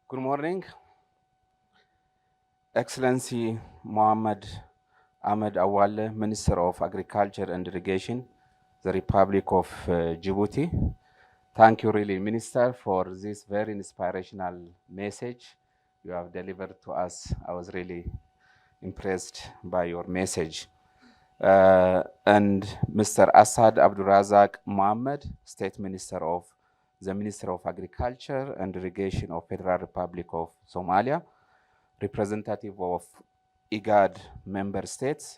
Good morning, Excellency Mohammed Ahmed Awale, Minister of Agriculture and Irrigation, the Republic of Djibouti. Thank you, really, Minister, for this very inspirational message you have delivered to us. I was really impressed by your message. And Mr. Assad Abdurazak Mohammed, State Minister of the Minister of Agriculture and Irrigation of Federal Republic of Somalia, representative of IGAD member states,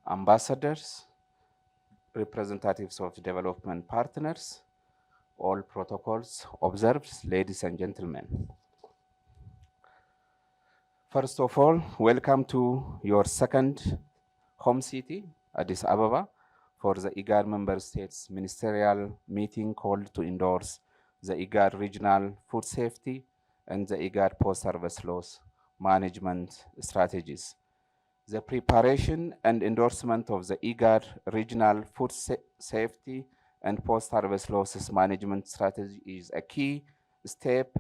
ambassadors, representatives of development partners, all protocols observed, ladies and gentlemen. First of all, welcome to your second home city, Addis Ababa, for the IGAD member states ministerial meeting called to endorse the IGAD regional food safety and the IGAD post-harvest loss management strategies. The preparation and endorsement of the IGAD regional food safety and post-harvest losses management strategy is a key step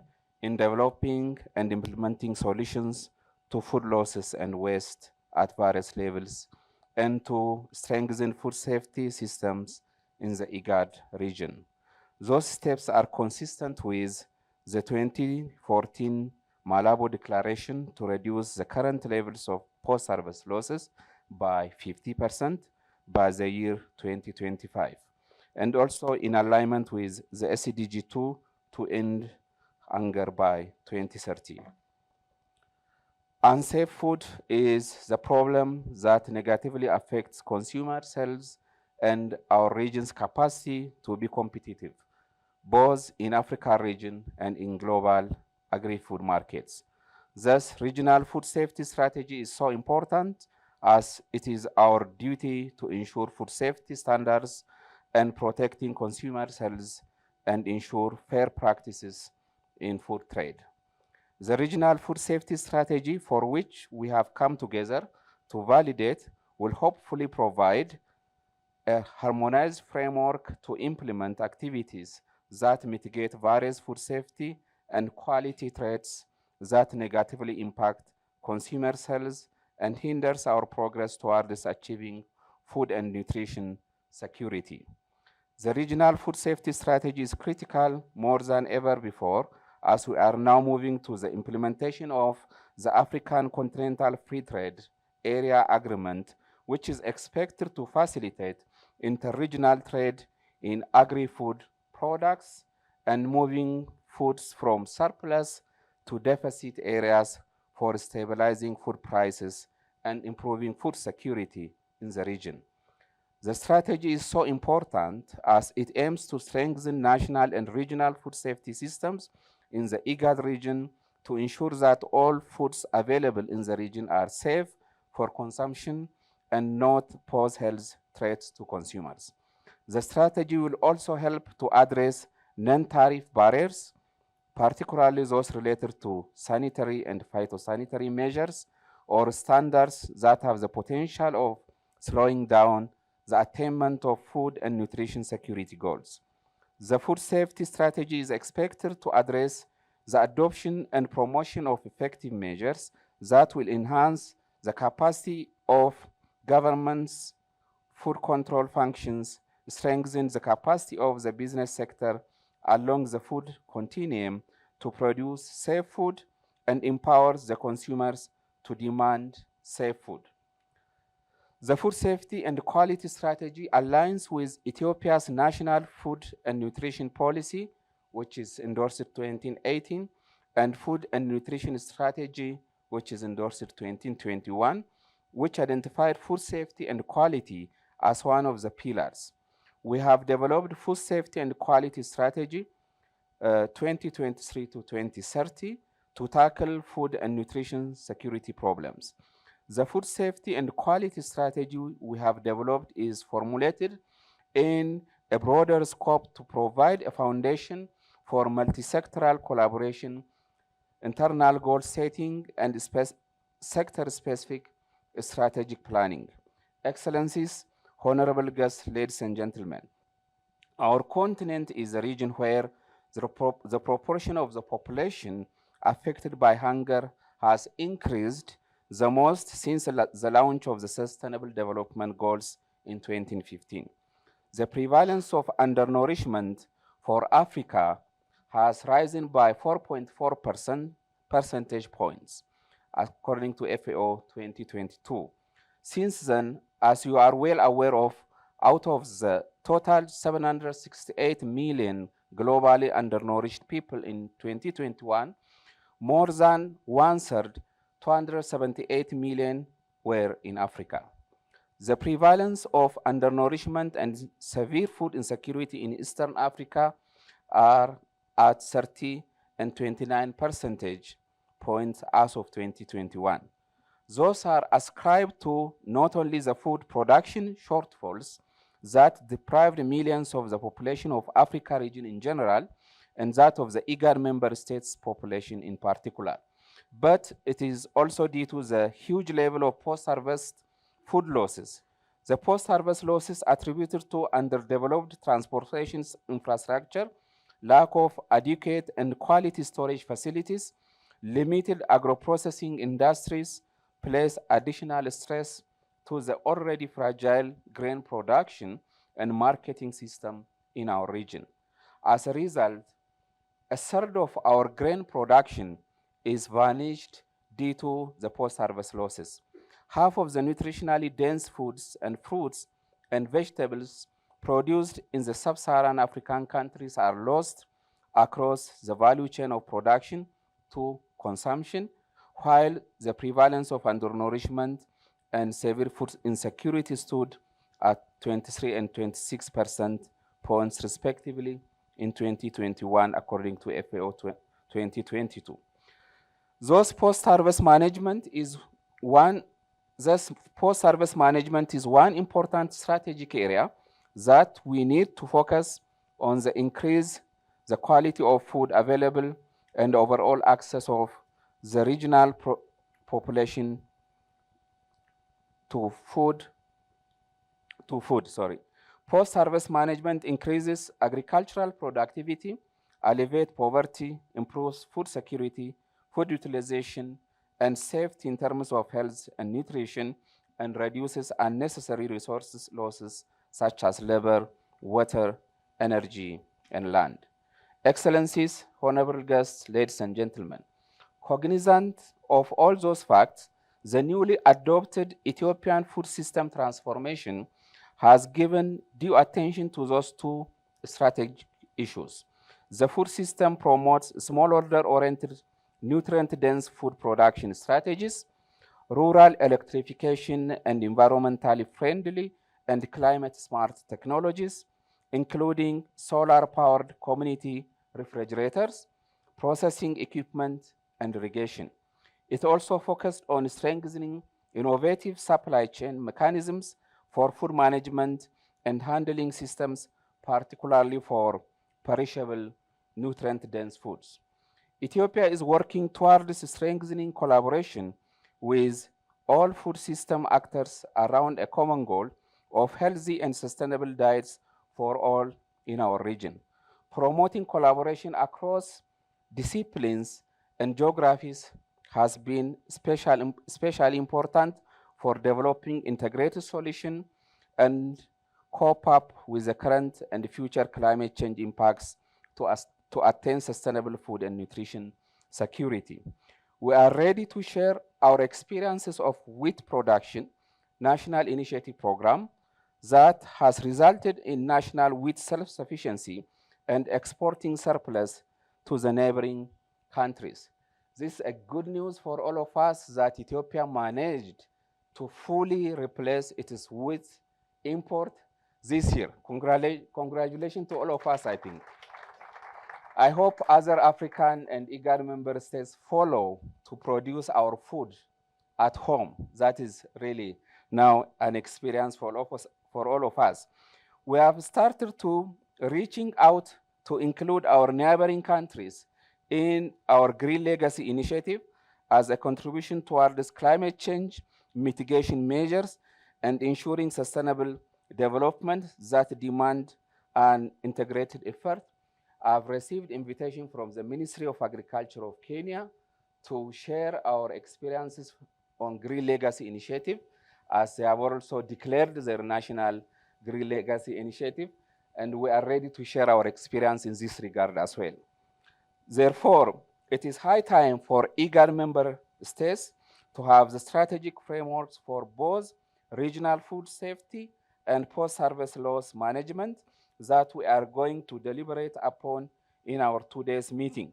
in developing and implementing solutions to food losses and waste at various levels and to strengthen food safety systems in the IGAD region. Those steps are consistent with the 2014 Malabo Declaration to reduce the current levels of post-harvest losses by 50% by the year 2025, and also in alignment with the SDG 2 to end hunger by 2030. Unsafe food is the problem that negatively affects consumers' health and our region's capacity to be competitive, both in Africa region and in global agri-food markets. Thus, regional food safety strategy is so important as it is our duty to ensure food safety standards and protecting consumers' health and ensure fair practices in food trade. The regional food safety strategy for which we have come together to validate will hopefully provide a harmonized framework to implement activities that mitigate various food safety and quality threats that negatively impact consumers' health and hinders our progress towards achieving food and nutrition security. The regional food safety strategy is critical more than ever before as we are now moving to the implementation of the African Continental Free Trade Area Agreement, which is expected to facilitate inter-regional trade in agri-food products and moving foods from surplus to deficit areas for stabilizing food prices and improving food security in the region. The strategy is so important as it aims to strengthen national and regional food safety systems in the IGAD region to ensure that all foods available in the region are safe for consumption and not pose health threats to consumers. The strategy will also help to address non-tariff barriers, particularly those related to sanitary and phytosanitary measures or standards that have the potential of slowing down the attainment of food and nutrition security goals. The food safety strategy is expected to address the adoption and promotion of effective measures that will enhance the capacity of governments, food control functions, strengthen the capacity of the business sector along the food continuum to produce safe food and empowers the consumers to demand safe food. The food safety and quality strategy aligns with Ethiopia's national food and nutrition policy, which is endorsed 2018, and food and nutrition strategy, which is endorsed 2021, which identified food safety and quality as one of the pillars. We have developed food safety and quality strategy 2023 to 2030 to tackle food and nutrition security problems. The food safety and quality strategy we have developed is formulated in a broader scope to provide a foundation for multi-sectoral collaboration, internal goal setting, and sector-specific strategic planning. Excellencies, honorable guests, ladies and gentlemen, our continent is a region where the proportion of the population affected by hunger has increased the most since the launch of the Sustainable Development Goals in 2015. The prevalence of undernourishment for Africa has risen by 4.4 percentage points, according to FAO 2022. Since then, as you are well aware of, out of the total 768 million globally undernourished people in 2021, more than one-third, 278 million, were in Africa. The prevalence of undernourishment and severe food insecurity in Eastern Africa are at 30 and 29 percentage points as of 2021. Those are ascribed to not only the food production shortfalls that deprived millions of the population of Africa region in general, and that of the IGAD member states population in particular, but it is also due to the huge level of post-harvest food losses. The post-harvest losses attributed to underdeveloped transportation infrastructure, lack of adequate and quality storage facilities, limited agro-processing industries place additional stress to the already fragile grain production and marketing system in our region. As a result, a third of our grain production is vanished due to the post-harvest losses. Half of the nutritionally dense foods and fruits and vegetables produced in the sub-Saharan African countries are lost across the value chain of production to consumption, while the prevalence of undernourishment and severe food insecurity stood at 23 and 26% points respectively in 2021, according to FAO 2022. Thus, post-harvest management is one important strategic area that we need to focus on the increase the quality of food available and overall access of the regional population to food. Post-harvest management increases agricultural productivity, alleviates poverty, improves food security, food utilization, and safety in terms of health and nutrition, and reduces unnecessary resources losses such as labor, water, energy, and land. Excellencies, honorable guests, ladies and gentlemen, cognizant of all those facts, the newly adopted Ethiopian food system transformation has given due attention to those two strategic issues. The food system promotes small order-oriented, nutrient-dense food production strategies, rural electrification and environmentally friendly and climate-smart technologies, including solar-powered community refrigerators, processing equipment, and irrigation. It also focused on strengthening innovative supply chain mechanisms for food management and handling systems, particularly for perishable, nutrient-dense foods. Ethiopia is working towards strengthening collaboration with all food system actors around a common goal of healthy and sustainable diets for all in our region. Promoting collaboration across disciplines and geographies has been especially important for developing integrated solutions and cope up with the current and future climate change impacts to attain sustainable food and nutrition security. We are ready to share our experiences of wheat production national initiative program that has resulted in national wheat self-sufficiency and exporting surplus to the neighboring countries. This is a good news for all of us that Ethiopia managed to fully replace its wheat import this year. Congratulations to all of us, I think. I hope other African and IGAD member states follow to produce our food at home. That is really now an experience for all of us. We have started to reaching out to include our neighboring countries in our Green Legacy initiative as a contribution towards climate change mitigation measures and ensuring sustainable development that demand an integrated effort. I've received invitation from the Ministry of Agriculture of Kenya to share our experiences on Green Legacy Initiative, as they have also declared their national Green Legacy Initiative, and we are ready to share our experience in this regard as well. Therefore, it is high time for IGAD member states to have the strategic frameworks for both regional food safety and post-harvest loss management that we are going to deliberate upon in our today's meeting.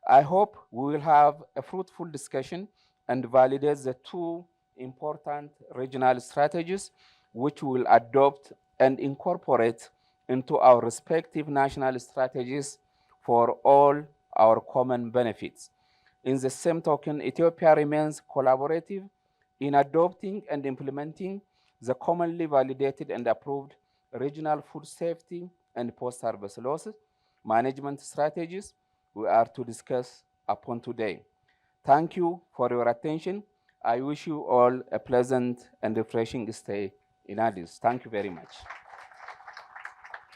I hope we will have a fruitful discussion and validate the two important regional strategies which we will adopt and incorporate into our respective national strategies for all our common benefits. In the same token, Ethiopia remains collaborative in adopting and implementing the commonly validated and approved regional food safety and post-harvest losses management strategies we are to discuss upon today. Thank you for your attention. I wish you all a pleasant and refreshing stay in Addis. Thank you very much.